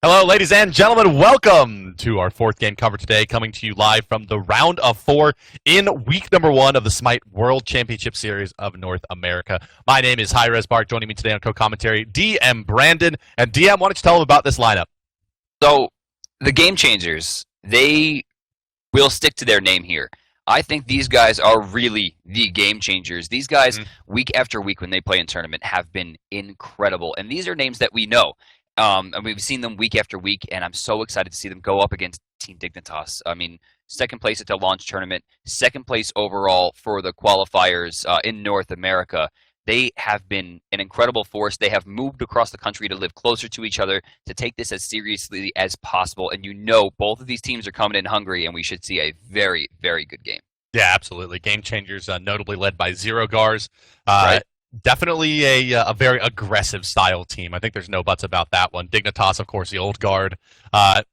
Hello, ladies and gentlemen. Welcome to our fourth game cover today, coming to you live from the round of 4 in week number 1 of the Smite World Championship Series of North America. My name is hi-rez. Joining me today on co-commentary, DM Brandon. And DM, why don't you tell them about this lineup? So, the Game Changers, they will stick to their name here. I think these guys are really the Game Changers. These guys, week after week when they play in tournament, have been incredible. And these are names that we know. And we've seen them week after week, and I'm so excited to see them go up against Team Dignitas. I mean, second place at the launch tournament, second place overall for the qualifiers in North America. They have been an incredible force. They have moved across the country to live closer to each other, to take this as seriously as possible. And you know both of these teams are coming in hungry, and we should see a very, very good game. Yeah, absolutely. Game Changers, notably led by Zero Gars. Right. Definitely a very aggressive style team. I think there's no buts about that one. Dignitas, of course, the old guard.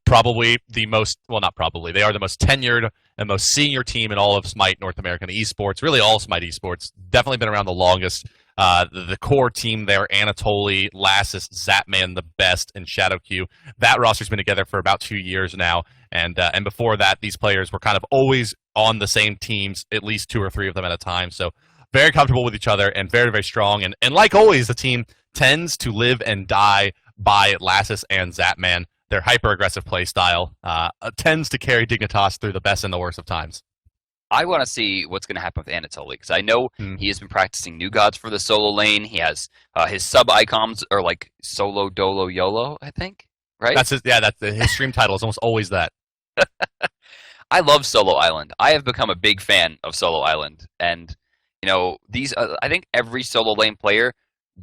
Probably the most, well, not probably, they are the most tenured and most senior team in all of Smite North American esports. Really all Smite esports. Definitely been around the longest. The core team there, Anatoly, Lassus, Zapman, the best, and ShadowQ. That roster's been together for about 2 years now. And before that, these players were kind of always on the same teams, at least 2 or 3 of them at a time. So very comfortable with each other and very, very strong. And like always, the team tends to live and die by Lassus and Zapman. Their hyper-aggressive play style tends to carry Dignitas through the best and the worst of times. I want to see what's going to happen with Anatoly, because I know he has been practicing new gods for the solo lane. He has his sub-icons are like Solo, Dolo, YOLO, I think, right? His stream title is almost always that. I love Solo Island. I have become a big fan of Solo Island, and you know, these. I think every solo lane player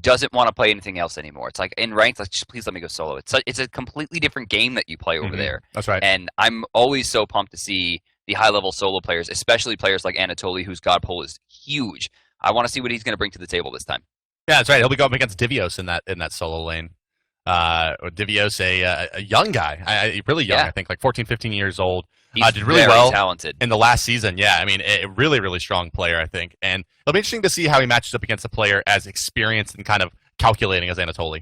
doesn't want to play anything else anymore. It's like in ranked, like just please let me go solo. It's a completely different game that you play over there. That's right. And I'm always so pumped to see the high level solo players, especially players like Anatoly, whose god pool is huge. I want to see what he's going to bring to the table this time. Yeah, that's right. He'll be going against Divios in that solo lane. Divios, a young guy, really young. Yeah. I think like 14, 15 years old. He's did really very well talented in the last season. Yeah, I mean, a really, really strong player, I think. And it'll be interesting to see how he matches up against a player as experienced and kind of calculating as Anatoly.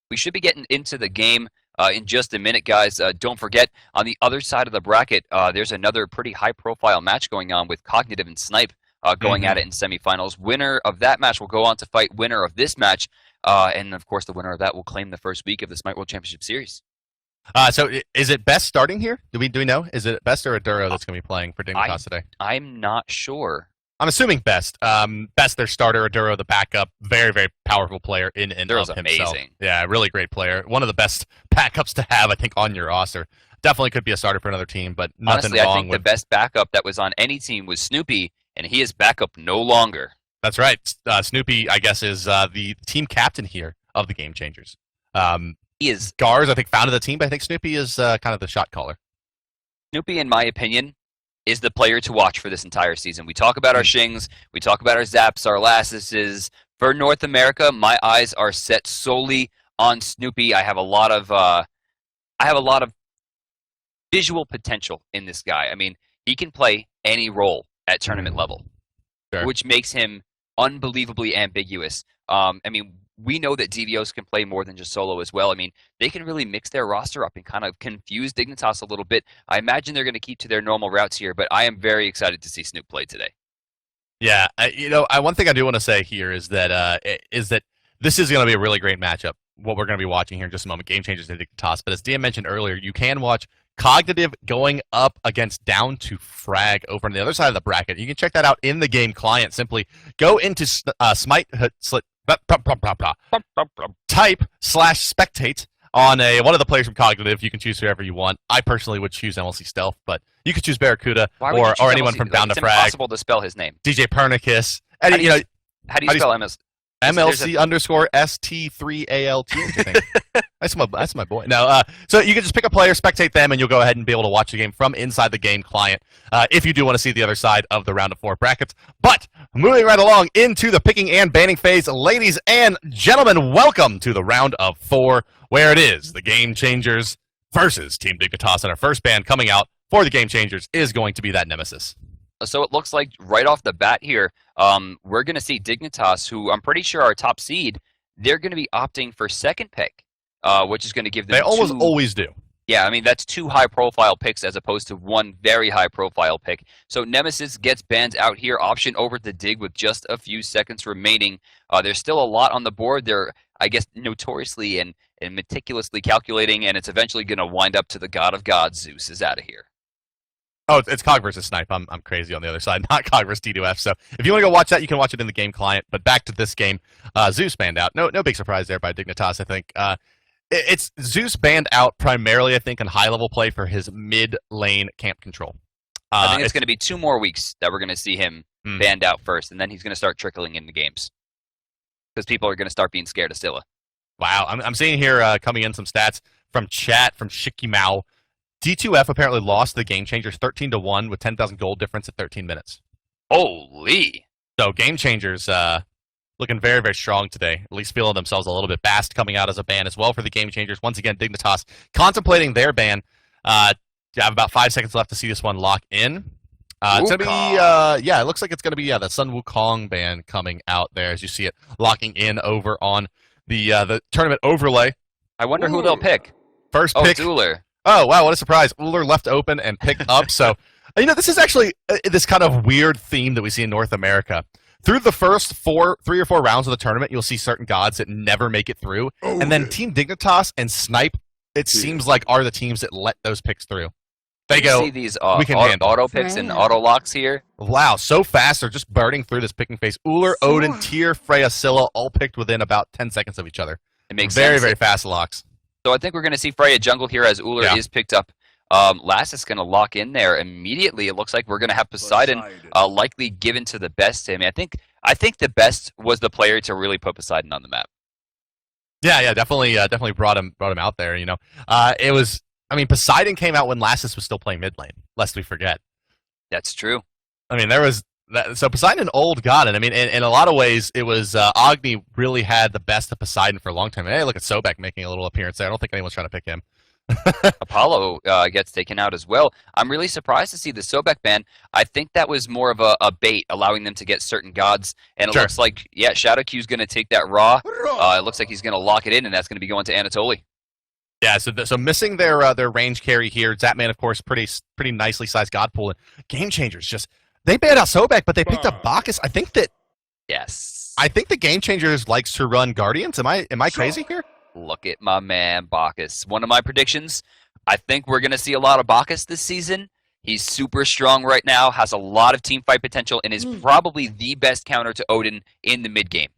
We should be getting into the game in just a minute, guys. Don't forget, on the other side of the bracket, there's another pretty high-profile match going on with Cognitive and Snipe going at it in semifinals. Winner of that match will go on to fight winner of this match, and of course, the winner of that will claim the first week of the Smite World Championship Series. So is it Best starting here? Do we know? Is it Best or Aduro that's going to be playing for Dignitas today? I'm not sure. I'm assuming Best. Best, their starter. Aduro, the backup. Very, very powerful player in and of himself. Amazing. Yeah, really great player. One of the best backups to have, I think, on your roster. Definitely could be a starter for another team, but nothing Honestly, wrong I think the best backup that was on any team was Snoopy, and he is backup no longer. That's right. Snoopy, I guess, is the team captain here of the Game Changers. He is. Gars, I think, founded the team, but I think Snoopy is kind of the shot caller. Snoopy, in my opinion, is the player to watch for this entire season. We talk about our Shings, we talk about our Zaps, our Lassuses. For North America, my eyes are set solely on Snoopy. I have a lot of visual potential in this guy. I mean, he can play any role at tournament level, which makes him unbelievably ambiguous. I mean, we know that DVOs can play more than just solo as well. I mean, they can really mix their roster up and kind of confuse Dignitas a little bit. I imagine they're going to keep to their normal routes here, but I am very excited to see Snoop play today. Yeah, one thing I do want to say here is that this is going to be a really great matchup. What we're going to be watching here in just a moment, Game Changers and Dignitas. But as DM mentioned earlier, you can watch Cognitive going up against Down to Frag over on the other side of the bracket. You can check that out in the game client. Simply go into Smite. Type /spectate on one of the players from Cognitive. You can choose whoever you want. I personally would choose MLC Stealth, but you could choose Barracuda or anyone from Down to Frag. It's impossible to spell his name. DJ Pernicus. How do you spell MLC? MLC underscore ST3ALT, I think. That's my boy. No, so you can just pick a player, spectate them, and you'll go ahead and be able to watch the game from inside the game client if you do want to see the other side of the round of 4 brackets. But moving right along into the picking and banning phase, ladies and gentlemen, welcome to the round of 4, where it is the Game Changers versus Team Dignitas, and our first ban coming out for the Game Changers is going to be that Nemesis. So it looks like right off the bat here, we're going to see Dignitas, who I'm pretty sure are top seed, they're going to be opting for second pick. which is going to give them They almost two. always do. Yeah, I mean, that's 2 high-profile picks as opposed to 1 very high-profile pick. So Nemesis gets banned out here. Option over to Dig with just a few seconds remaining. There's still a lot on the board. They're, I guess, notoriously and meticulously calculating, and it's eventually going to wind up to the God of Gods. Zeus is out of here. Oh, it's Cog versus Snipe. I'm crazy on the other side, not Cog versus D2F. So if you want to go watch that, you can watch it in the game client. But back to this game, Zeus banned out. No big surprise there by Dignitas, I think. It's Zeus banned out primarily, I think, in high-level play for his mid-lane camp control. I think it's going to be 2 more weeks that we're going to see him banned out first, and then he's going to start trickling into games. Because people are going to start being scared of Scylla. Wow, I'm seeing here coming in some stats from chat, from Shikimau. D2F apparently lost the Game Changers 13-1 with 10,000 gold difference at 13 minutes. Holy! So Game Changers looking very, very strong today. At least feeling themselves a little bit. Bast coming out as a ban as well for the Game Changers. Once again, Dignitas contemplating their ban. You have about 5 seconds left to see this one lock in. It's going to be, it looks like it's going to be, the Sun Wukong ban coming out there as you see it locking in over on the tournament overlay. I wonder who they'll pick. First pick. Uller. Oh, wow, what a surprise. Uller left open and picked up. So, this is actually this kind of weird theme that we see in North America. Through the first 3 or 4 rounds of the tournament, you'll see certain gods that never make it through. And then Team Dignitas and Snipe, it seems like, are the teams that let those picks through. They go, see these we can handle auto picks and auto locks here. Wow, so fast. They're just burning through this picking phase. Uller, Odin, Tyr, Freya, Scylla, all picked within about 10 seconds of each other. It makes very, sense. very fast locks. So I think we're going to see Freya jungle here as Uller is picked up. Lass is going to lock in there immediately. It looks like we're going to have Poseidon likely given to the best. I mean, I think the best was the player to really put Poseidon on the map. Yeah, definitely brought him out there. It was. I mean, Poseidon came out when Lassus was still playing mid lane. Lest we forget. That's true. I mean, there was so Poseidon, an old god, and I mean, in a lot of ways, it was Agni really had the best of Poseidon for a long time. And hey, look at Sobek making a little appearance there. I don't think anyone's trying to pick him. Apollo gets taken out as well. I'm really surprised to see the Sobek ban. I think that was more of a bait, allowing them to get certain gods. And it looks like, Shadowq's going to take that raw. It looks like he's going to lock it in, and that's going to be going to Anatoly. Yeah, so missing their range carry here. Zapman, of course, pretty nicely sized god pool. And Game Changers just they banned out Sobek, but they picked up Bacchus. I think the Game Changers likes to run Guardians. Am I crazy here? Look at my man Bacchus. One of my predictions. I think we're going to see a lot of Bacchus this season. He's super strong right now, has a lot of team fight potential, and is probably the best counter to Odin in the mid game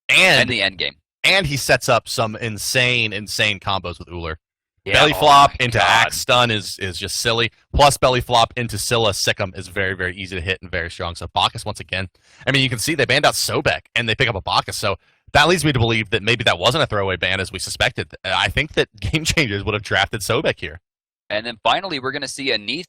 and the end game. And he sets up some insane combos with Uller. Yeah, belly flop into Axe Stun is just silly. Plus belly flop into Scylla Sikkim is very, very easy to hit and very strong. So Bacchus once again. I mean, you can see they banned out Sobek and they pick up a Bacchus. So that leads me to believe that maybe that wasn't a throwaway ban as we suspected. I think that Game Changers would have drafted Sobek here. And then finally, we're going to see a Neath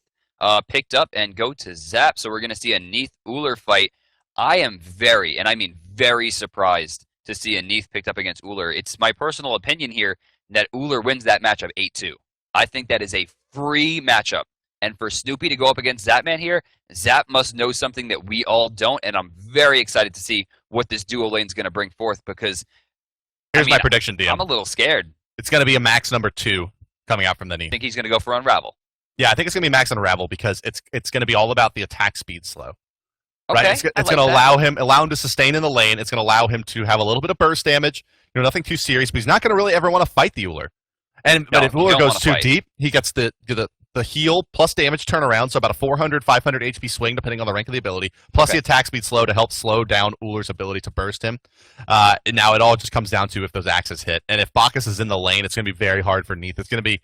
picked up and go to Zap. So we're going to see a Neath Uller fight. I am very, and I mean very surprised to see a Neath picked up against Uller. It's my personal opinion here that Uller wins that matchup 8-2. I think that is a free matchup. And for Snoopy to go up against Zapman here, Zap must know something that we all don't, and I'm very excited to see what this duo lane is going to bring forth because... Here's my prediction, DM. I'm a little scared. It's going to be a max number 2 coming out from the Neath. I think he's going to go for Unravel. Yeah, I think it's going to be max Unravel because it's going to be all about the attack speed slow. Okay, right? It's going to allow him to sustain in the lane. It's going to allow him to have a little bit of burst damage. Nothing too serious, but he's not going to really ever want to fight the Uller. But if Uller goes too deep, he gets the heal plus damage turnaround, so about a 400, 500 HP swing depending on the rank of the ability, plus the attack speed slow to help slow down Uller's ability to burst him. Now it all just comes down to if those axes hit, and if Bacchus is in the lane, it's going to be very hard for Neath. It's going to be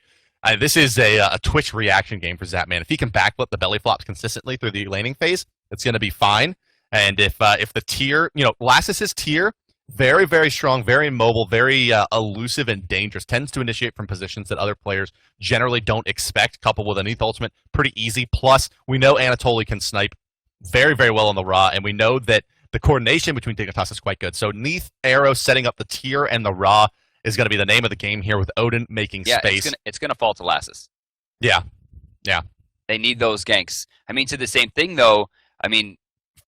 this is a Twitch reaction game for Zapman. If he can backflip the belly flops consistently through the laning phase, it's going to be fine. And if the tier, Lassus' tier, very, very strong, very mobile, very elusive and dangerous, tends to initiate from positions that other players generally don't expect, coupled with a Neath ultimate, pretty easy. Plus, we know Anatoly can snipe very, very well on the Ra, and we know that the coordination between Dignitas is quite good. So Neath Arrow setting up the tier and the Ra is going to be the name of the game here with Odin making space. It's going to fall to Lassus. Yeah. They need those ganks. I mean, to the same thing, though,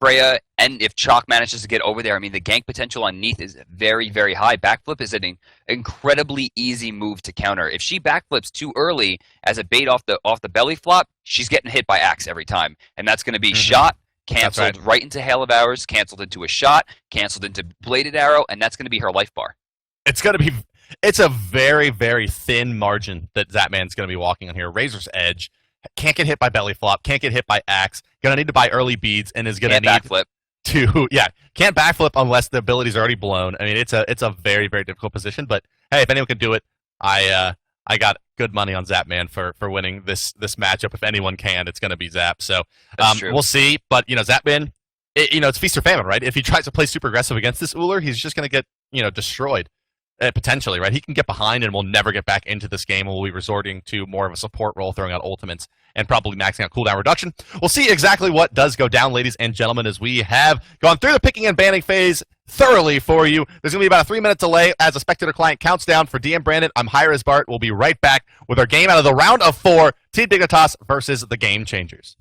Freya, and if Chalk manages to get over there, I mean, the gank potential on Neath is very, very high. Backflip is an incredibly easy move to counter. If she backflips too early as a bait off the belly flop, she's getting hit by Axe every time. And that's going to be shot, canceled right into Hail of Hours, canceled into a shot, canceled into Bladed Arrow, and that's going to be her life bar. It's a very, very thin margin that Zapman's going to be walking on here. Razor's Edge. Can't get hit by belly flop, can't get hit by Axe, gonna need to buy early beads, and is gonna need backflip. Can't backflip unless the ability's already blown. I mean, it's a very, very difficult position, but hey, if anyone can do it, I got good money on Zapman for winning this matchup. If anyone can, it's gonna be Zap. So we'll see. But Zapman, it's feast or famine, right? If he tries to play super aggressive against this Uller, he's just gonna get destroyed. Potentially, right? He can get behind and will never get back into this game, and we'll be resorting to more of a support role, throwing out ultimates, and probably maxing out cooldown reduction. We'll see exactly what does go down, ladies and gentlemen, as we have gone through the picking and banning phase thoroughly for you. There's going to be about a 3-minute delay as a spectator client counts down. For DM Brandon, I'm hi-rez Bart. We'll be right back with our game out of the round of 4, Team Dignitas versus the Game Changers.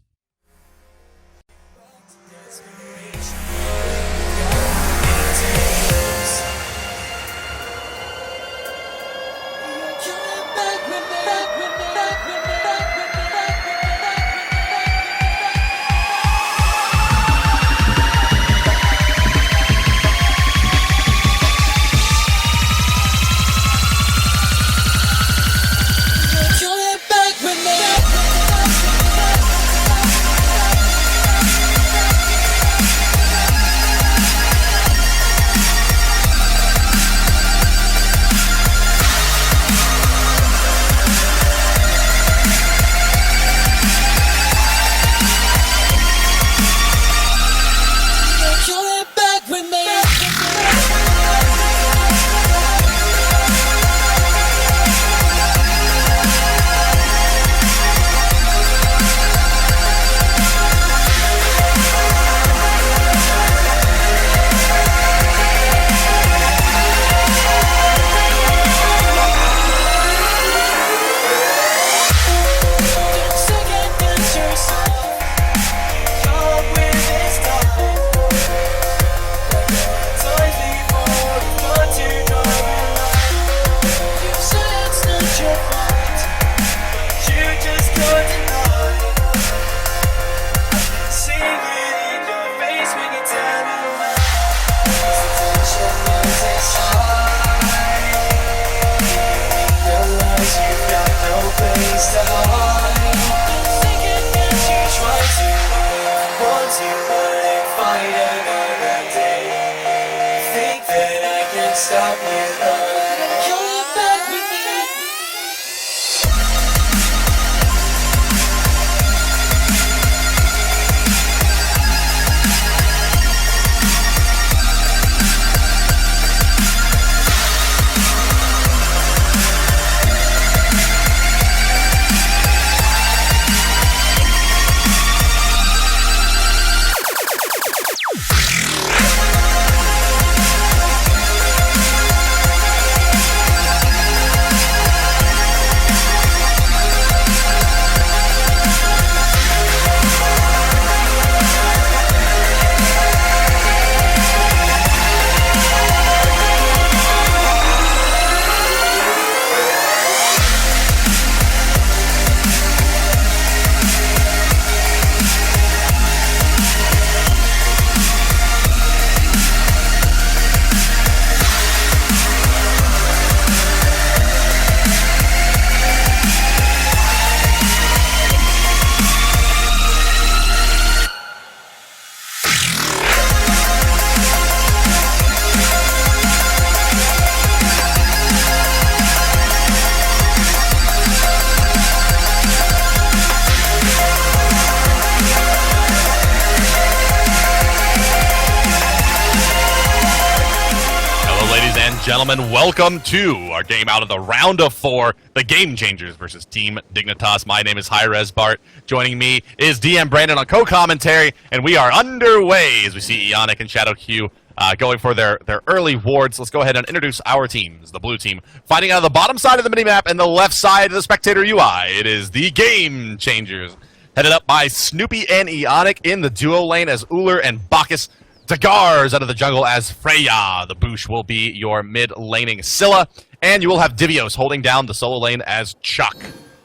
Gentlemen, welcome to our game out of the round of 4, the Game Changers versus Team Dignitas. My name is hi-rez Bart. Joining me is DM Brandon on co-commentary, and we are underway as we see Ionic and Shadow Q going for their early wards. Let's go ahead and introduce our teams. The blue team fighting out of the bottom side of the minimap and the left side of the spectator UI. It is the Game Changers. headed up by Snoopy and Eonic in the duo lane as Uller and Bacchus. Dagars out of the jungle as Freya. The Boosh will be your mid-laning Scylla. And you will have Divios holding down the solo lane as Chuck.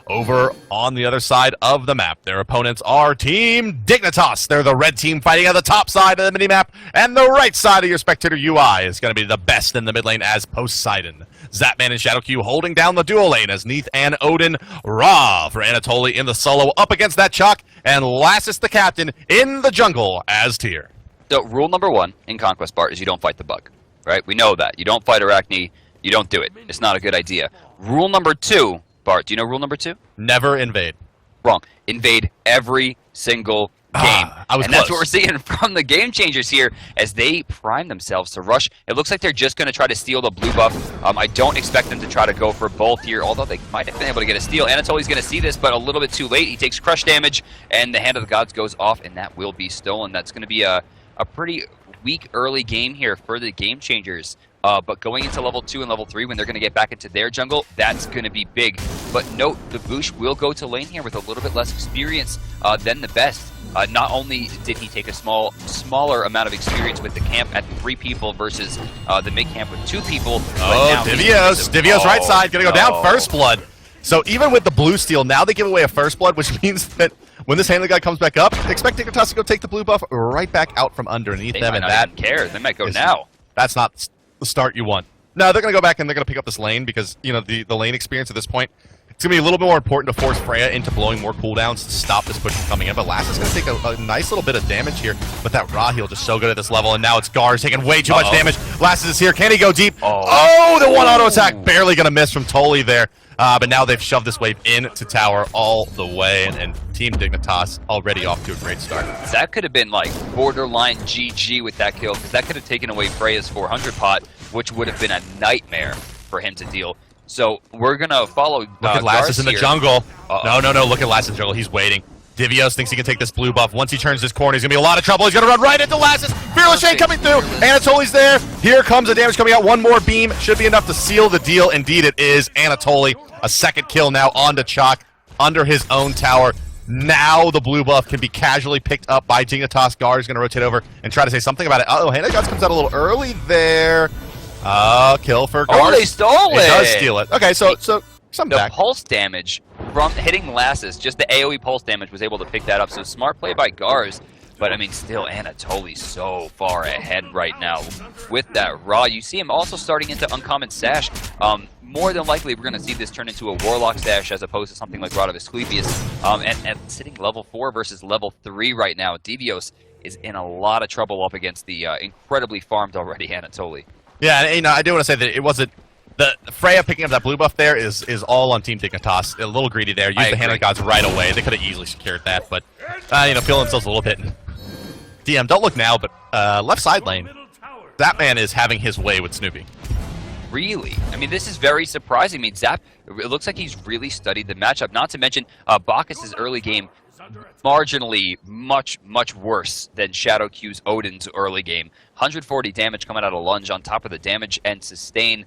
Over on the other side of the map, their opponents are Team Dignitas. They're the red team fighting at the top side of the minimap, and the right side of your spectator UI is going to be the best in the mid lane as Poseidon. Zapman and ShadowQ holding down the duo lane as Neith and Odin. Ra for Anatoly in the solo up against that Chuck, and Lassus the captain in the jungle as Tyr. So rule number 1 in Conquest, Bart, is you don't fight the bug, right? We know that. You don't fight Arachne, you don't do it. It's not a good idea. Rule number 2, Bart, do you know rule number 2? Never invade. Wrong. Invade every single game. And that's what we're seeing from the Game Changers here as they prime themselves to rush. It looks like they're just going to try to steal the blue buff. I don't expect them to try to go for both here, although they might have been able to get a steal. Anatoly's going to see this, but a little bit too late. He takes crush damage, and the Hand of the Gods goes off, and that will be stolen. That's going to be a pretty weak early game here for the Game Changers. But going into level 2 and level 3, when they're going to get back into their jungle, that's going to be big. But note, the Boosh will go to lane here with a little bit less experience than the best. Not only did he take a smaller amount of experience with the camp at 3 people versus the mid camp with 2 people. Oh, Divios right side, going to go down first blood. So even with the blue steal, now they give away a first blood, which means that when this Hand of the God comes back up, expect Dignitas to go take the blue buff right back out from underneath them. And that care. They might go now. That's not the start you want. No, they're going to go back and they're going to pick up this lane because, you know, the lane experience at this point, it's going to be a little bit more important to force Freya into blowing more cooldowns to stop this push from coming in. But Lass is going to take a nice little bit of damage here. But that Ra heal just so good at this level. And now it's Gar's taking way too much damage. Lass is here. Can he go deep? Oh, the one auto attack barely going to miss from Toli there. But now they've shoved this wave into tower all the way. And Team Dignitas already off to a great start. That could have been like borderline GG with that kill, because that could have taken away Freya's 400 pot, which would have been a nightmare for him to deal. So we're going to follow Look at Lassus in the jungle. Uh-oh. No. Look at Lassus in the jungle. He's waiting. Divios thinks he can take this blue buff. Once he turns his corner, he's going to be in a lot of trouble. He's going to run right into Lassus. Fearless Shade coming through. Anatoly's there. Here comes the damage coming out. One more beam. Should be enough to seal the deal. Indeed it is. Anatoly, a second kill now onto Chalk under his own tower. Now the blue buff can be casually picked up by Dignitas. Gar is going to rotate over and try to say something about it. Uh-oh, Hand of Gods comes out a little early there. Kill for Gar. Oh, they stole it! It does steal it. Okay, so something the back. Pulse damage from hitting Lassus, just the AoE pulse damage, was able to pick that up. So smart play by Gars. But, I mean, still, Anatoly's so far ahead right now with that Ra. You see him also starting into Uncommon Sash. More than likely, we're going to see this turn into a Warlock Sash as opposed to something like Rod of Asclepius. And sitting level 4 versus level 3 right now, Divios is in a lot of trouble up against the incredibly farmed already Anatoly. Yeah, and, I do want to say that it wasn't... The Freya picking up that blue buff there is all on Team Dignitas. A little greedy there. Used the Hand of Gods right away. They could have easily secured that, but, feeling themselves a little bit... DM, don't look now, but left side lane, that man is having his way with Snoopy. Really? I mean, this is very surprising. I mean, Zap, it looks like he's really studied the matchup. Not to mention, Bacchus' early game, marginally much worse than ShadowQ's Odin's early game. 140 damage coming out of Lunge on top of the damage and sustain.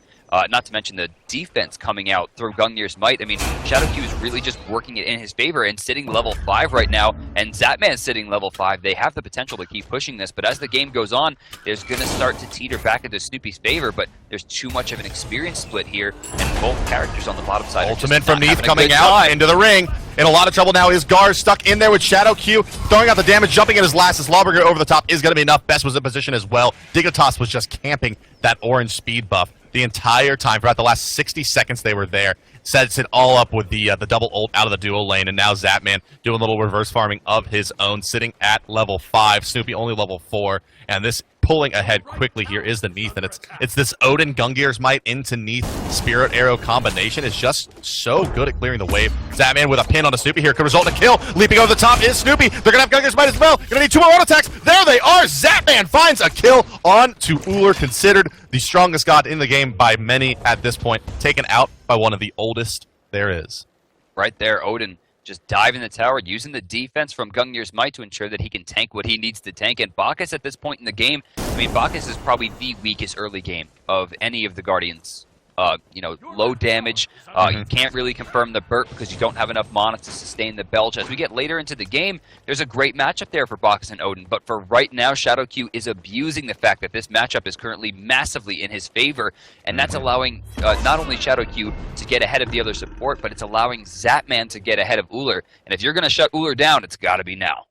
Not to mention the defense coming out through Gungnir's Might. I mean, ShadowQ is really just working it in his favor and sitting level 5 right now, and Zapman's sitting level 5. They have the potential to keep pushing this, but as the game goes on, there's going to start to teeter back into Snoopy's favor, but there's too much of an experience split here, and both characters on the bottom side Ultimate from Neith coming out into the ring. In a lot of trouble now is Gar stuck in there with ShadowQ, throwing out the damage, jumping at his Lassus. Lawbringer over the top is going to be enough. Best was in position as well. Dignitas was just camping that orange speed buff the entire time. Throughout the last 60 seconds they were there. Sets it all up with the double ult out of the dual lane, and now Zapman doing a little reverse farming of his own, sitting at level 5. Snoopy only level 4, and this pulling ahead quickly here is the Neith, and it's this Odin Gungnir's Might into Neith Spirit Arrow combination is just so good at clearing the wave. Zapman with a pin on a Snoopy here could result in a kill. Leaping over the top is Snoopy. They're gonna have Gungnir's Might as well. Gonna need 2 more auto attacks. There they are. Zapman finds a kill on to Uller, considered the strongest god in the game by many at this point, taken out by one of the oldest there is. Right there, Odin just diving the tower, using the defense from Gungnir's Might to ensure that he can tank what he needs to tank. And Bacchus at this point in the game, I mean, Bacchus is probably the weakest early game of any of the Guardians low damage. You can't really confirm the Burk because you don't have enough mana to sustain the Belch. As we get later into the game, there's a great matchup there for Bacchus and Odin, but for right now, ShadowQ is abusing the fact that this matchup is currently massively in his favor, and that's allowing not only ShadowQ to get ahead of the other support, but it's allowing Zapman to get ahead of Uller. And if you're going to shut Uller down, it's got to be now.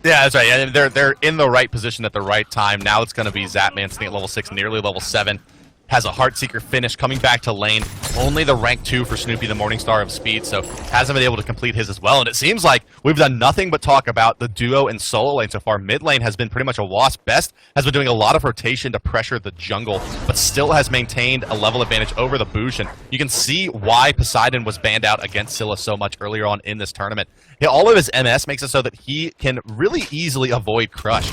Yeah, that's right. And they're in the right position at the right time. Now it's going to be Zapman sitting at level 6, nearly level 7. Has a Heartseeker finish coming back to lane. Only the rank 2 for Snoopy, the Morningstar of speed, so hasn't been able to complete his as well. And it seems like we've done nothing but talk about the duo and solo lane so far. Mid lane has been pretty much a wasp. Best has been doing a lot of rotation to pressure the jungle, but still has maintained a level advantage over the Boosh. And you can see why Poseidon was banned out against Scylla so much earlier on in this tournament. All of his MS makes it so that he can really easily avoid Crush.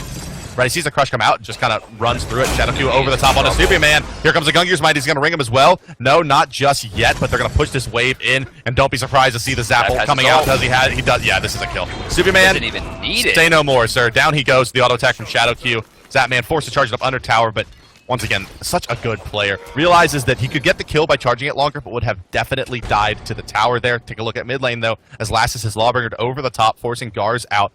Right, he sees the Crush come out and just kind of runs through it. ShadowQ over the top on a Snoopy Man. Here comes the Gungier's Might. He's going to ring him as well. No, not just yet, but they're going to push this wave in. And don't be surprised to see the Zapple coming out. Does he does. Yeah, this is a kill. Snoopy Man, doesn't even need it. Say no more, sir. Down he goes. The auto attack from ShadowQ. Zapman forced to charge it up under tower, but once again, such a good player. Realizes that he could get the kill by charging it longer, but would have definitely died to the tower there. Take a look at mid lane, though, as Lassus is Lawbringered over the top, forcing Gars out.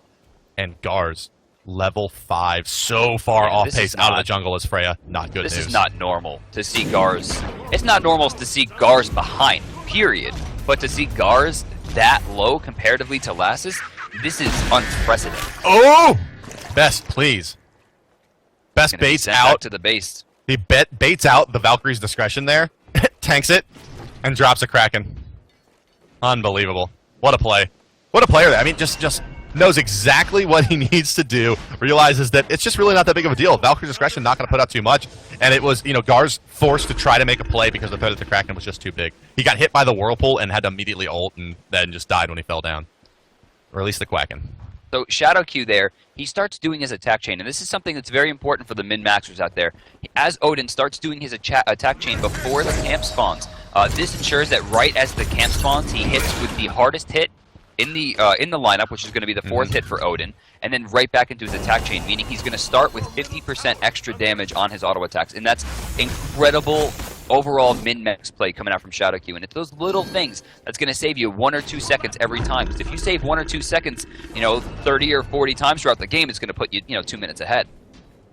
And Gars, level 5, so far off pace out of the jungle as Freya. Not good news. This is not normal to see Gars. It's not normal to see Gars behind, period. But to see Gars that low comparatively to Lassus, this is unprecedented. Oh! Best, please. Best baits out. Back to the base. He baits out the Valkyrie's discretion there, tanks it, and drops a Kraken. Unbelievable. What a play. What a player there. I mean, just knows exactly what he needs to do, realizes that it's just really not that big of a deal. Valkyrie's discretion not going to put out too much, and it was, Gars forced to try to make a play because the threat of the Kraken was just too big. He got hit by the Whirlpool and had to immediately ult, and then just died when he fell down. Or at least the Quacken. So ShadowQ there, he starts doing his attack chain, and this is something that's very important for the min-maxers out there. As Odin starts doing his attack chain before the camp spawns, this ensures that right as the camp spawns, he hits with the hardest hit in the lineup, which is going to be the 4th hit for Odin, and then right back into his attack chain, meaning he's going to start with 50% extra damage on his auto attacks, and that's incredible overall min-max play coming out from ShadowQ, and it's those little things that's going to save you 1 or 2 seconds every time, because if you save 1 or 2 seconds, 30 or 40 times throughout the game, it's going to put you, 2 minutes ahead.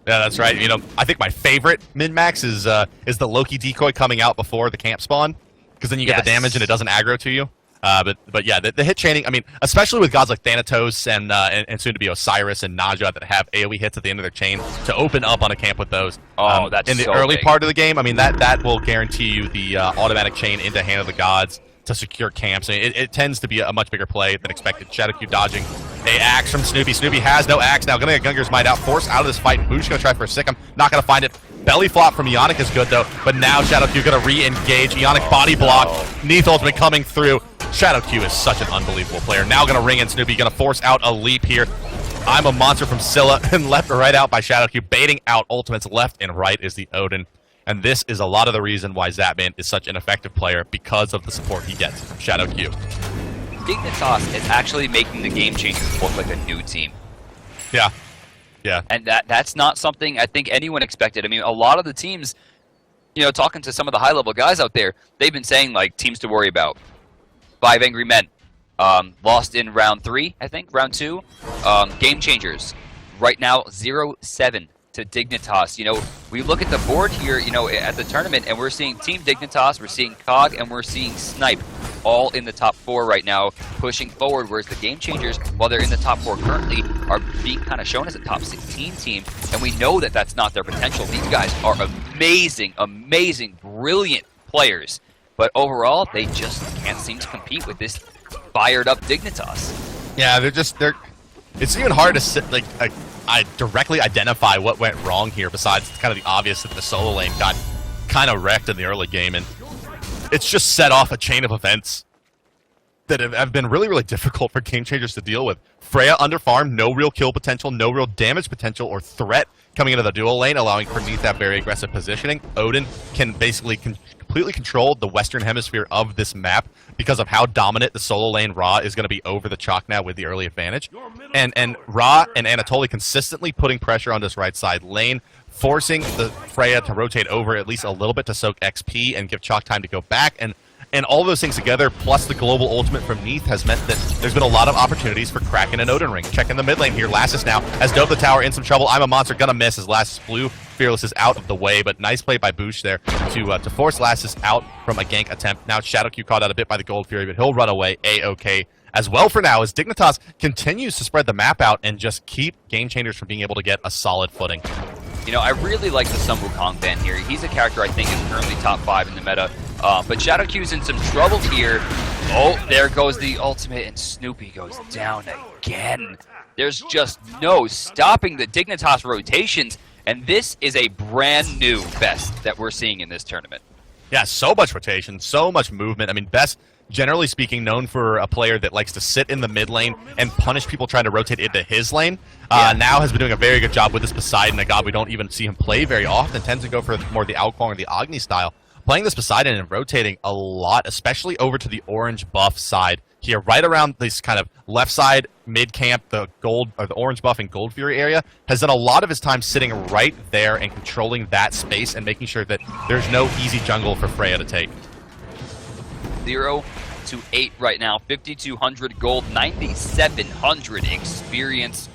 Yeah, that's right. I think my favorite min-max is the Loki decoy coming out before the camp spawn, because then you get the damage and it doesn't aggro to you. But yeah, the hit chaining, I mean, especially with gods like Thanatos and soon to be Osiris and Naja that have AoE hits at the end of their chain, to open up on a camp with those that's in the so early big. part of the game, I mean, that will guarantee you the automatic chain into Hand of the Gods to secure camps. I mean, it tends to be a much bigger play than expected. ShadowQ dodging a axe from Snoopy. Snoopy has no axe now. Gonna get Gungier's Might out, forced out of this fight. Boosh gonna try for a Sikkim. Not gonna find it. Belly flop from Ionic is good though, but now ShadowQ gonna re-engage. Ionic body block. Neath ultimate coming through. ShadowQ is such an unbelievable player. Now gonna ring in Snoopy, gonna force out a leap here. I'm a monster from Scylla, and left or right out by ShadowQ, baiting out ultimates left and right is the Odin. And this is a lot of the reason why Zapman is such an effective player, because of the support he gets from ShadowQ. Dignitas is actually making the Game Changers look like a new team. Yeah. Yeah. And that's not something I think anyone expected. I mean, a lot of the teams, talking to some of the high-level guys out there, they've been saying, teams to worry about. 5 Angry Men. Lost in round 3, I think, round 2. Game Changers. Right now, 0-7 to Dignitas. We look at the board here, at the tournament, and we're seeing Team Dignitas, we're seeing Cog, and we're seeing Snipe all in the top 4 right now, pushing forward, whereas the Game Changers, while they're in the top 4 currently, are being kind of shown as a top 16 team, and we know that that's not their potential. These guys are amazing, amazing, brilliant players, but overall, they just can't seem to compete with this fired-up Dignitas. Yeah, it's even hard to I directly identify what went wrong here, besides kind of the obvious that the solo lane got kind of wrecked in the early game, and it's just set off a chain of events that have been really, really difficult for Game Changers to deal with. Freya underfarmed, no real kill potential, no real damage potential or threat coming into the dual lane, allowing for Neath to have very aggressive positioning. Odin can basically completely controlled the western hemisphere of this map because of how dominant the solo lane Ra is going to be over the Chalk now with the early advantage. And Ra and Anatoly consistently putting pressure on this right side lane, forcing the Freya to rotate over at least a little bit to soak XP and give Chalk time to go back. And all those things together, plus the global ultimate from Neath, has meant that there's been a lot of opportunities for Kraken and Odin Ring. Checking the mid lane here, Lassus now has dove the tower, in some trouble. I'm a monster, gonna miss as Lassus flew. Fearless is out of the way, but nice play by Boosh there to force Lassus out from a gank attempt. Now Shadowq caught out a bit by the Gold Fury, but he'll run away A-OK as well for now, as Dignitas continues to spread the map out and just keep Game Changers from being able to get a solid footing. You know, I really like the Sun Wukong ban here. He's a character I think is currently top 5 in the meta. But Shadowq's in some trouble here. Oh, there goes the ultimate, and Snoopy goes down again. There's just no stopping the Dignitas rotations, and this is a brand new best that we're seeing in this tournament. Yeah, so much rotation, so much movement. I mean, Best, generally speaking, known for a player that likes to sit in the mid lane and punish people trying to rotate into his lane. Now has been doing a very good job with this Poseidon, a god we don't even see him play very often. Tends to go for more the Alquang or the Agni style. Playing this Poseidon and rotating a lot, especially over to the orange buff side here, right around this kind of left side mid camp, the gold or the orange buff and Gold Fury area, has done a lot of his time sitting right there and controlling that space and making sure that there's no easy jungle for Freya to take. 0 to 8 right now, 5,200 gold, 9,700 experience.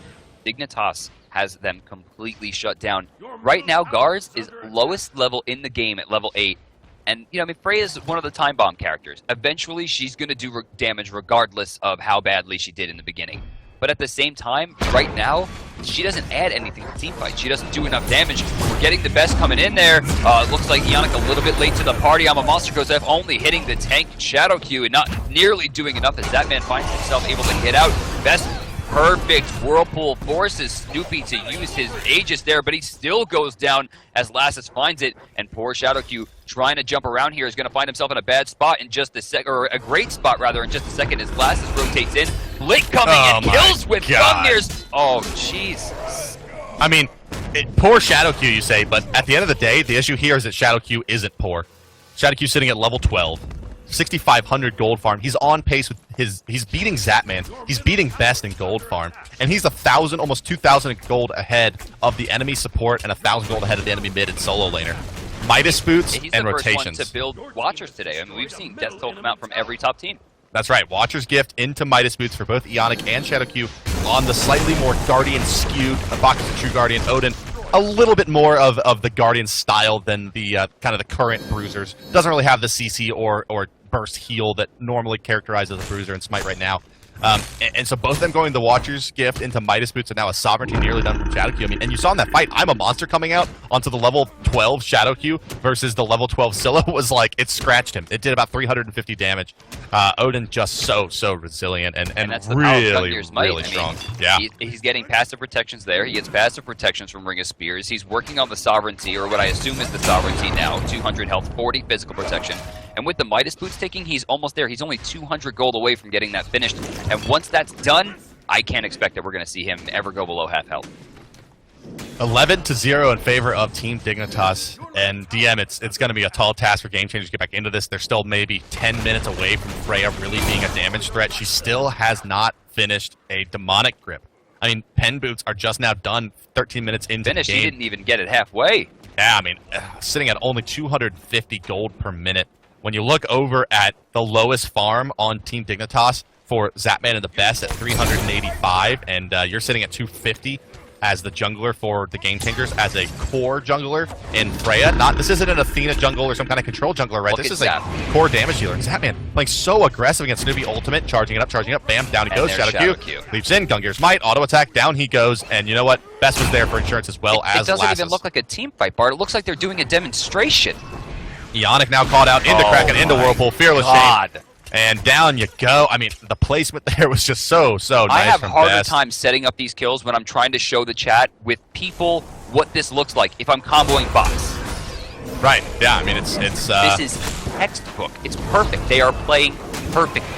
Dignitas has them completely shut down. Right now, Gars is lowest level in the game at level 8. And, you know, I mean, Freya's one of the time bomb characters. Eventually, she's going to do damage regardless of how badly she did in the beginning. But at the same time, right now, she doesn't add anything to the team fight. She doesn't do enough damage. We're getting the best coming in there. Looks like Ionic a little bit late to the party. I'm a Monster goes F, only hitting the tank Shadowq and not nearly doing enough as that man finds himself able to get out. Best perfect Whirlpool forces Snoopy to use his Aegis there, but he still goes down as Lassus finds it, and poor Shadowq trying to jump around here is going to find himself in a bad spot in just a sec, or a great spot rather, in just a second as Lassus rotates in. Blink coming and kills with Gungnir's. Oh, Jesus. I mean, poor Shadowq, you say, but at the end of the day, the issue here is that Shadowq isn't poor. Shadowq sitting at level 12. 6,500 gold farm. He's on pace with he's beating Zapman. He's beating Best in gold farm. And he's 1,000, almost 2,000 gold ahead of the enemy support and 1,000 gold ahead of the enemy mid and solo laner. Midas boots and rotations. He's the first one to build Watchers today. I mean, we've seen Death Toll come out from every top team. That's right. Watcher's Gift into Midas boots for both Ionic and Shadowq on the slightly more Guardian skewed Bacchus and True Guardian Odin. A little bit more of the Guardian style than the kind of the current Bruisers. Doesn't really have the CC or burst heal that normally characterizes a Bruiser and Smite right now. And so both of them going the Watcher's Gift into Midas boots, and now a Sovereignty nearly done from Shadowq. I mean, and you saw in that fight, I'm a Monster coming out onto the level 12 Shadowq versus the level 12 Scylla was like, it scratched him. It did about 350 damage. Odin just so resilient and that's the really I strong. mean, yeah, he's getting passive protections there. He gets passive protections from Ring of Spears. He's working on the Sovereignty, or what I assume is the Sovereignty now. 200 health, 40 physical protection. And with the Midas boots taking, he's almost there. He's only 200 gold away from getting that finished. And once that's done, I can't expect that we're going to see him ever go below half health. 11-0 in favor of Team Dignitas. And DM, it's going to be a tall task for Game Changers to get back into this. They're still maybe 10 minutes away from Freya really being a damage threat. She still has not finished a demonic grip. I mean, pen boots are just now done 13 minutes into the game. She didn't even get it halfway. Yeah, I mean, sitting at only 250 gold per minute. When you look over at the lowest farm on Team Dignitas for Zapman and the Best at 385, and you're sitting at 250 as the jungler for the Game Changers, as a core jungler in Freya. This isn't an Athena jungle or some kind of control jungler, right? This is a core damage dealer. And Zapman playing so aggressive against Snoopy ultimate, charging it up, bam, down he goes. Shadowq leaps in, Gungnir's Might, auto attack, down he goes, and you know what? Best was there for insurance as well as It doesn't Lassus. even look like a team fight, Bart. It looks like they're doing a demonstration. Ionic now called out into Kraken, into Whirlpool, Fearless Shane. And down you go. I mean, the placement there was just so nice. I have from harder Best. time setting up these kills when I'm trying to show the chat with people what this looks like if I'm comboing bots. Right, yeah, I mean, it's This is textbook. It's perfect. They are playing perfectly.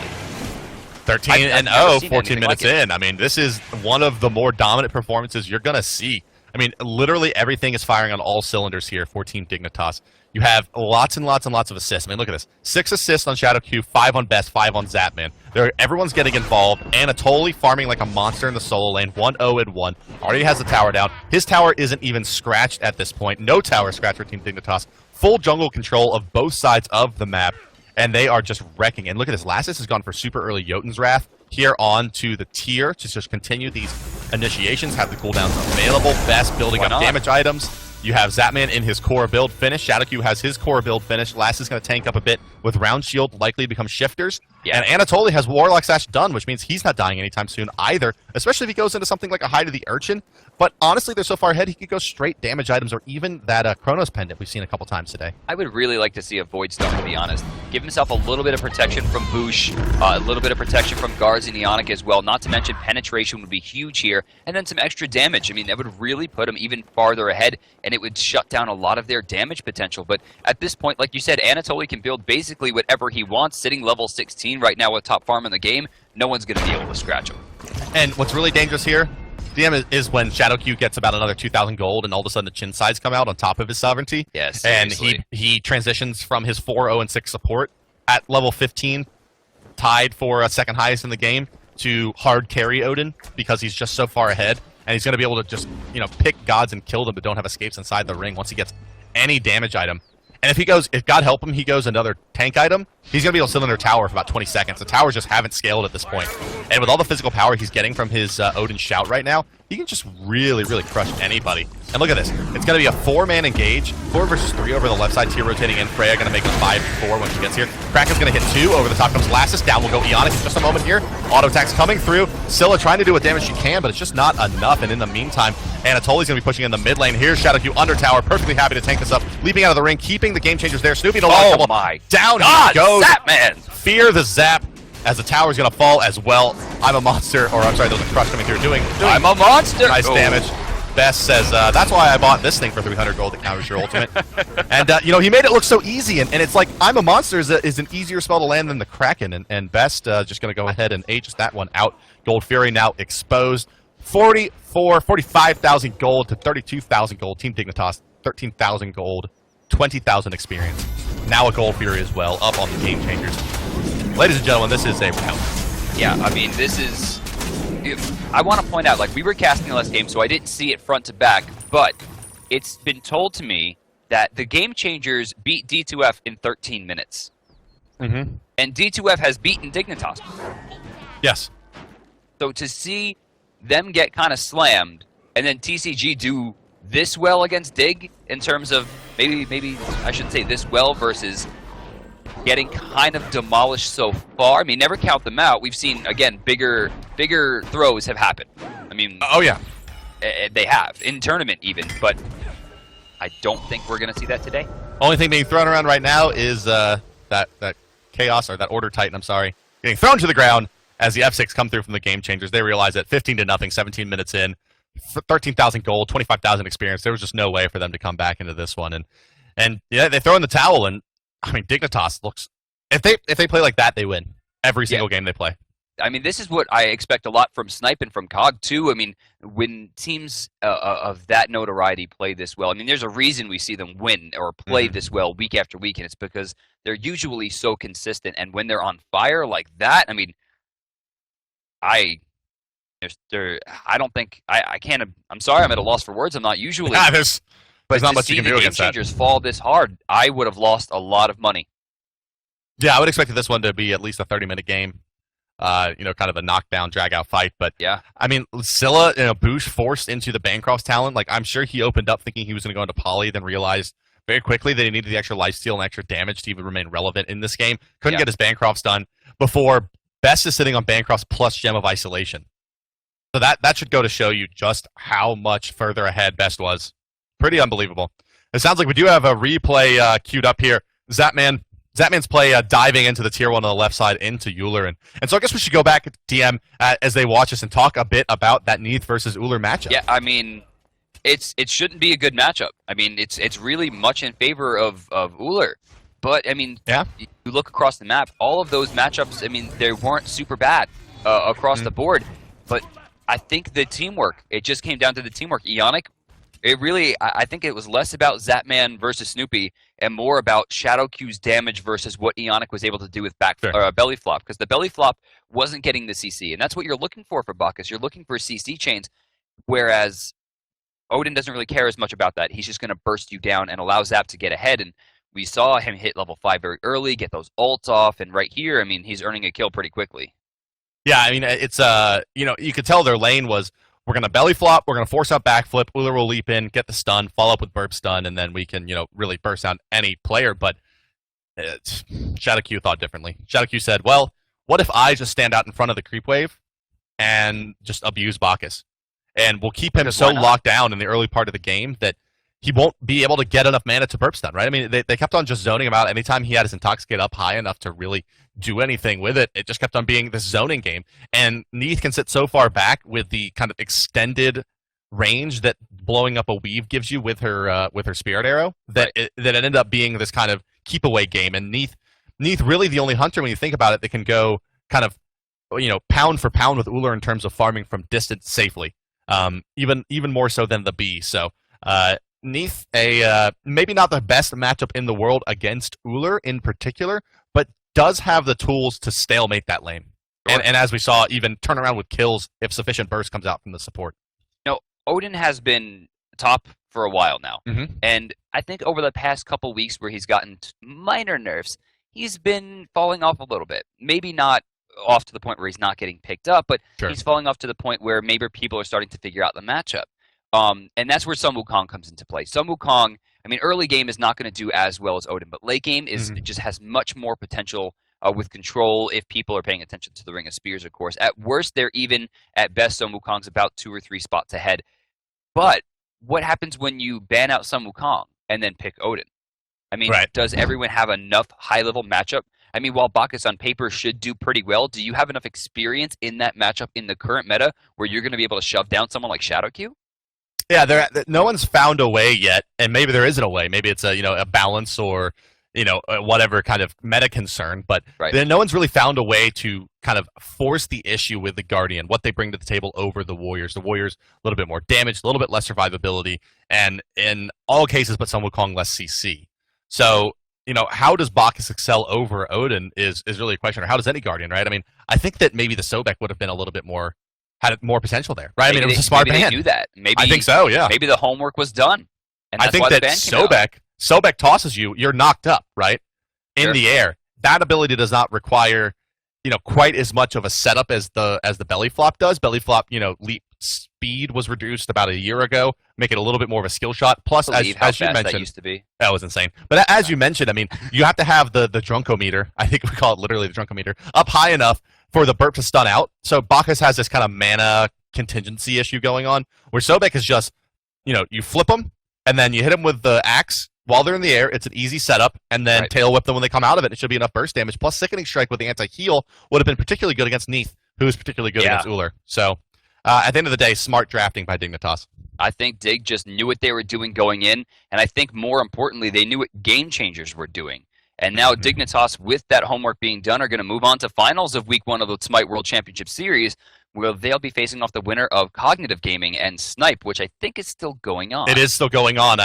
13-0, 14 minutes in. I mean, this is one of the more dominant performances you're going to see I mean, literally everything is firing on all cylinders here for Team Dignitas. You have lots and lots and lots of assists. I mean, look at this. 6 assists on Shadow Q, 5 on Best, 5 on Zapman. Everyone's getting involved. Anatoly farming like a monster in the solo lane. 1-0-1. Already has the tower down. His tower isn't even scratched at this point. No tower scratch for Team Dignitas. Full jungle control of both sides of the map. And they are just wrecking. And look at this. Lassus has gone for super early Jotun's Wrath here on to the tier to just continue these initiations, have the cooldowns available. Best building up damage items. You have Zapman in his core build finish. Shadowq has his core build finish. Last is going to tank up a bit with Round Shield, likely to become shifters. Yeah. And Anatoly has Warlock Sash done, which means he's not dying anytime soon either, especially if he goes into something like a Hide of the Urchin. But honestly, they're so far ahead, he could go straight damage items or even that Chronos Pendant we've seen a couple times today. I would really like to see a Void Stone, to be honest. Give himself a little bit of protection from Boosh, a little bit of protection from Guards and Ionic as well. Not to mention penetration would be huge here, and then some extra damage. I mean, that would really put him even farther ahead, and it would shut down a lot of their damage potential. But at this point, like you said, Anatoly can build basically whatever he wants, sitting level 16 right now with top farm in the game. No one's going to be able to scratch him. And what's really dangerous here, DM, is when Shadowq gets about another 2,000 gold, and all of a sudden the chin sides come out on top of his sovereignty. Yes, and he transitions from his 4-0 and 6 support at level 15, tied for second highest in the game, to hard carry Odin because he's just so far ahead, and he's going to be able to just pick gods and kill them, but don't have escapes inside the ring once he gets any damage item. And if God help him, he goes another tank item, he's going to be able to cylinder tower for about 20 seconds. The towers just haven't scaled at this point. And with all the physical power he's getting from his Odin Shout right now, he can just really, really crush anybody. And look at this. It's going to be a 4-man engage. 4 versus 3 over the left side, tier rotating in. Freya going to make it 5-4 when she gets here. Kraken's going to hit 2. Over the top comes Lassus. Down will go Ionic in just a moment here. Auto attacks coming through. Scylla trying to do what damage she can, but it's just not enough. And in the meantime, Anatoly's going to be pushing in the mid lane. Here's Shadowq under tower. Perfectly happy to tank this up. Leaping out of the ring, keeping the game changers there. Snoopy no longer my down God, he goes. Zapman! Fear the zap as the tower's going to fall as well. I'm a monster, or I'm sorry, there's a crush coming through doing I'm a monster! Nice damage. Best says, that's why I bought this thing for 300 gold that counters your ultimate. And, he made it look so easy, and it's like, I'm a monster is an easier spell to land than the Kraken, and Best just going to go ahead and ages that one out. Gold Fury now exposed. 45,000 gold to 32,000 gold. Team Dignitas, 13,000 gold, 20,000 experience. Now a Gold Fury as well, up on the Game Changers. Ladies and gentlemen, this is a round. Yeah, I mean, this is... I want to point out, like, we were casting the last game, so I didn't see it front to back, but it's been told to me that the Game Changers beat D2F in 13 minutes. Mm-hmm. And D2F has beaten Dignitas. Yes. So to see them get kind of slammed, and then TCG do this well against Dig, in terms of, maybe I should say this well versus getting kind of demolished so far. I mean, never count them out. We've seen, again, bigger throws have happened. I mean... Oh, yeah. They have, in tournament even, but I don't think we're going to see that today. Only thing being thrown around right now is that Chaos, or that Order Titan, I'm sorry, getting thrown to the ground as the F6 come through from the Game Changers. They realize that 15-0, 17 minutes in, 13,000 gold, 25,000 experience. There was just no way for them to come back into this one. And yeah, they throw in the towel, and I mean, Dignitas looks... If they play like that, they win every single game they play. I mean, this is what I expect a lot from Snipe and from COG, too. I mean, when teams of that notoriety play this well, I mean, there's a reason we see them win or play this well week after week, and it's because they're usually so consistent. And when they're on fire like that, I mean, I don't think... I can't... I'm sorry, I'm at a loss for words. I'm not usually... Yeah, there's not much you can do against that. But to see the Game Changers fall this hard, I would have lost a lot of money. Yeah, I would expect this one to be at least a 30-minute game. Kind of a knockdown, drag-out fight. But, yeah, I mean, Scylla, Boosh forced into the Bancroft's talent. Like, I'm sure he opened up thinking he was going to go into Poly, then realized very quickly that he needed the extra lifesteal and extra damage to even remain relevant in this game. Couldn't get his Bancrofts done before Best is sitting on Bancrofts plus Gem of Isolation. So that should go to show you just how much further ahead Best was. Pretty unbelievable. It sounds like we do have a replay queued up here. Zapman's play diving into the tier 1 on the left side into Euler. And so I guess we should go back to DM as they watch us and talk a bit about that Neath versus Euler matchup. Yeah, I mean, it shouldn't be a good matchup. I mean, it's really much in favor of Euler. But, I mean, you look across the map, all of those matchups, I mean, they weren't super bad across the board. But I think the teamwork, it just came down to the teamwork. Ionic It really, I think it was less about Zapman versus Snoopy and more about Shadow Q's damage versus what Eonic was able to do with Sure. belly flop, because the belly flop wasn't getting the CC, and that's what you're looking for Bacchus. You're looking for CC chains, whereas Odin doesn't really care as much about that. He's just going to burst you down and allow Zap to get ahead, and we saw him hit level 5 very early, get those ults off, and right here, I mean, he's earning a kill pretty quickly. Yeah, I mean, it's you could tell their lane was, we're going to belly flop, we're going to force out backflip, Uller will leap in, get the stun, follow up with burp stun, and then we can, really burst down any player. But Shadow Q thought differently. Shadow Q said, well, what if I just stand out in front of the creep wave and just abuse Bacchus? And we'll keep him so locked down in the early part of the game that he won't be able to get enough mana to burp stun, right? I mean, they kept on just zoning him out. Anytime he had his Intoxicate up high enough to really do anything with it, it just kept on being this zoning game. And Neath can sit so far back with the kind of extended range that blowing up a weave gives you with her Spirit Arrow that it ended up being this kind of keep away game. And Neath really the only hunter, when you think about it, that can go kind of pound for pound with Uller in terms of farming from distance safely. Even more so than the Bee. So Neath, maybe not the best matchup in the world against Uller in particular, but does have the tools to stalemate that lane. Sure. And as we saw, even turn around with kills if sufficient burst comes out from the support. Odin has been top for a while now. Mm-hmm. And I think over the past couple weeks where he's gotten minor nerfs, he's been falling off a little bit. Maybe not off to the point where he's not getting picked up, but sure, he's falling off to the point where maybe people are starting to figure out the matchup. And that's where Sun Wukong comes into play. Sun Wukong, I mean, early game is not going to do as well as Odin, but late game just has much more potential with control if people are paying attention to the Ring of Spears, of course. At worst, they're even. At best, Sun Wukong's about 2 or 3 spots ahead. But what happens when you ban out Sun Wukong and then pick Odin? I mean, does everyone have enough high-level matchup? I mean, while Bacchus on paper should do pretty well, do you have enough experience in that matchup in the current meta where you're going to be able to shove down someone like Shadow Q? Yeah, no one's found a way yet, and maybe there isn't a way. Maybe it's a balance or whatever kind of meta concern, but no one's really found a way to kind of force the issue with the Guardian, what they bring to the table over the Warriors. The Warriors, a little bit more damage, a little bit less survivability, and in all cases but Sun Wukong, less CC. So, how does Bacchus excel over Odin is really a question, or how does any Guardian, right? I mean, I think that maybe the Sobek would have been a little bit more, had more potential there, right? Maybe it was a smart ban. They knew that. Maybe, I think so, yeah. Maybe the homework was done. And that's I think why that the ban Sobek tosses you, you're knocked up, right? In the air. That ability does not require, quite as much of a setup as the belly flop does. Belly flop, leap speed was reduced about a year ago, make it a little bit more of a skill shot. Plus, as you mentioned, that used to be. That was insane. But as you mentioned, I mean, you have to have the drunkometer. I think we call it literally the drunkometer up high enough for the burp to stun out. So Bacchus has this kind of mana contingency issue going on, where Sobek is just, you flip them and then you hit them with the axe while they're in the air. It's an easy setup, and then tail whip them when they come out of it. It should be enough burst damage. Plus, Sickening Strike with the anti-heal would have been particularly good against Neath, who is particularly good against Uller. So, at the end of the day, smart drafting by Dignitas. I think Dig just knew what they were doing going in, and I think more importantly, they knew what Game Changers were doing. And now Dignitas, with that homework being done, are going to move on to finals of Week 1 of the Smite World Championship Series, where they'll be facing off the winner of Cognitive Gaming and Snipe, which I think is still going on. It is still going on.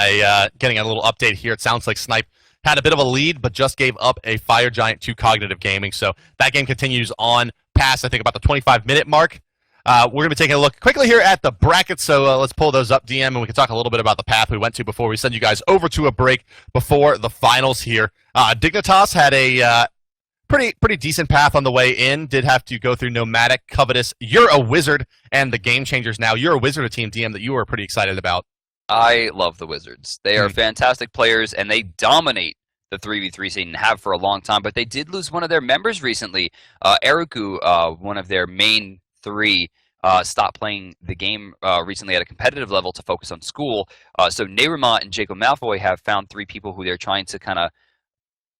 Getting a little update here. It sounds like Snipe had a bit of a lead, but just gave up a Fire Giant to Cognitive Gaming. So that game continues on past, I think, about the 25-minute mark. We're going to be taking a look quickly here at the brackets, so let's pull those up, DM, and we can talk a little bit about the path we went to before we send you guys over to a break before the finals here. Dignitas had a pretty decent path on the way in. Did have to go through Nomadic, Covetous, You're a Wizard, and the Game Changers. Now, You're a Wizard, a team, DM, that you were pretty excited about. I love the Wizards. They are fantastic players, and they dominate the 3v3 scene and have for a long time, but they did lose one of their members recently. Eruku, one of their main 3, stopped playing the game recently at a competitive level to focus on school. So Neyrima and Jacob Malfoy have found 3 people who they're trying to kind of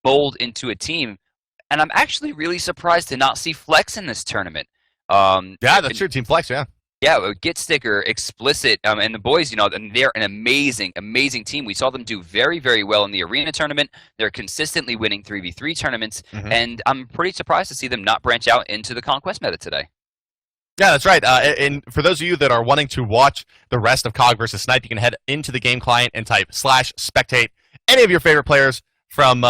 mold into a team. And I'm actually really surprised to not see Flex in this tournament. Yeah, that's true. Team Flex, yeah. Yeah, Get Sticker, Explicit, and the boys, and they're an amazing, amazing team. We saw them do very, very well in the arena tournament. They're consistently winning 3v3 tournaments, and I'm pretty surprised to see them not branch out into the Conquest meta today. Yeah, that's right. And for those of you that are wanting to watch the rest of COG versus Snipe, you can head into the game client and type /spectate any of your favorite players from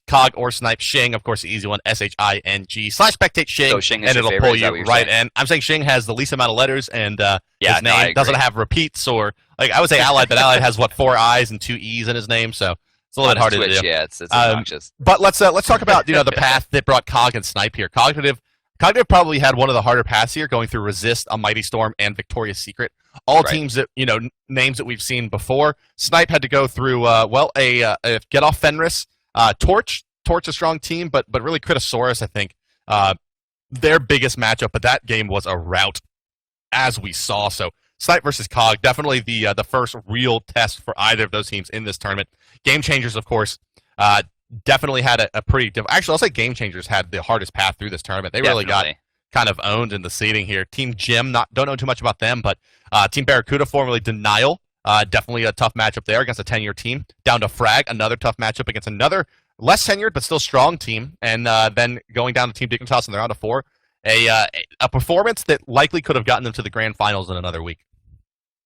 COG or Snipe. Shing, of course, the easy one, SHING /spectate Shing, So Shing is and your it'll favorite, pull is that you what you're right saying? in. I'm saying Shing has the least amount of letters, and Yeah, his no, I name doesn't agree. have repeats, or like I would say Allied, but Allied has what, 4 I's and 2 E's in his name, so it's a little On bit harder his to Twitch, do. yeah, it's obnoxious. But let's talk about the path that brought COG and Snipe here. Cognitive probably had one of the harder paths here, going through Resist, A Mighty Storm, and Victoria's Secret. All Right. teams that names that we've seen before. Snipe had to go through a Get Off Fenris, Torch. Torch a strong team, but really Critosaurus, I think, their biggest matchup. But that game was a rout, as we saw. So Snipe versus COG, definitely the first real test for either of those teams in this tournament. Game Changers, of course, definitely had a pretty actually, I'll say Game Changers had the hardest path through this tournament. They really got kind of owned in the seeding here. Team Jim, don't know too much about them, but Team Barracuda, formerly Denial, definitely a tough matchup there against a 10-year team. Down to Frag, another tough matchup against another less tenured but still strong team, and then going down to Team Dignitas in the round of 4. A performance that likely could have gotten them to the grand finals in another week.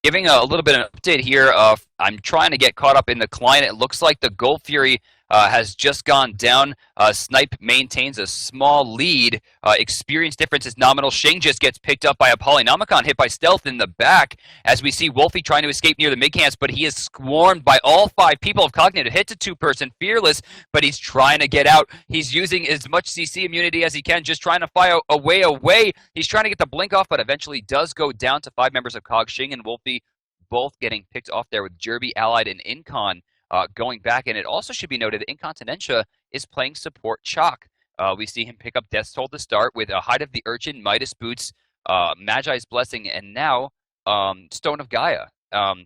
Giving a little bit of an update here. I'm trying to get caught up in the client. It looks like the Gold Fury has just gone down. Snipe maintains a small lead. Experience difference is nominal. Shing just gets picked up by a Polynomicon, hit by Stealth in the back, as we see Wolfie trying to escape near the mid-camps, but he is swarmed by all 5 people of Cognitive. Hit to 2-person, Fearless, but he's trying to get out. He's using as much CC immunity as he can, just trying to fire away. He's trying to get the blink off, but eventually does go down to 5 members of COG. Shing and Wolfie both getting picked off there, with Jerby, Allied, and Incon going back. And it also should be noted that Incontinentia is playing support Chalk. We see him pick up Death's Toll to start with a Hide of the Urchin, Midas Boots, Magi's Blessing, and now Stone of Gaia.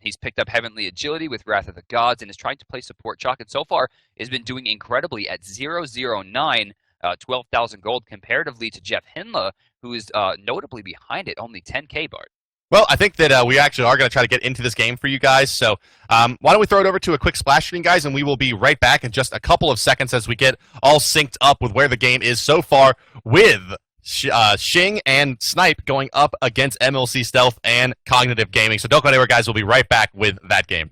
He's picked up Heavenly Agility with Wrath of the Gods and is trying to play support Chalk, and so far has been doing incredibly at 009, 12,000 gold, comparatively to Jeff Hinla, who is notably behind it, only 10k, Bart. Well, I think that we actually are going to try to get into this game for you guys. So why don't we throw it over to a quick splash screen, guys, and we will be right back in just a couple of seconds as we get all synced up with where the game is so far, with Shing and Snipe going up against MLC Stealth and Cognitive Gaming. So don't go anywhere, guys. We'll be right back with that game.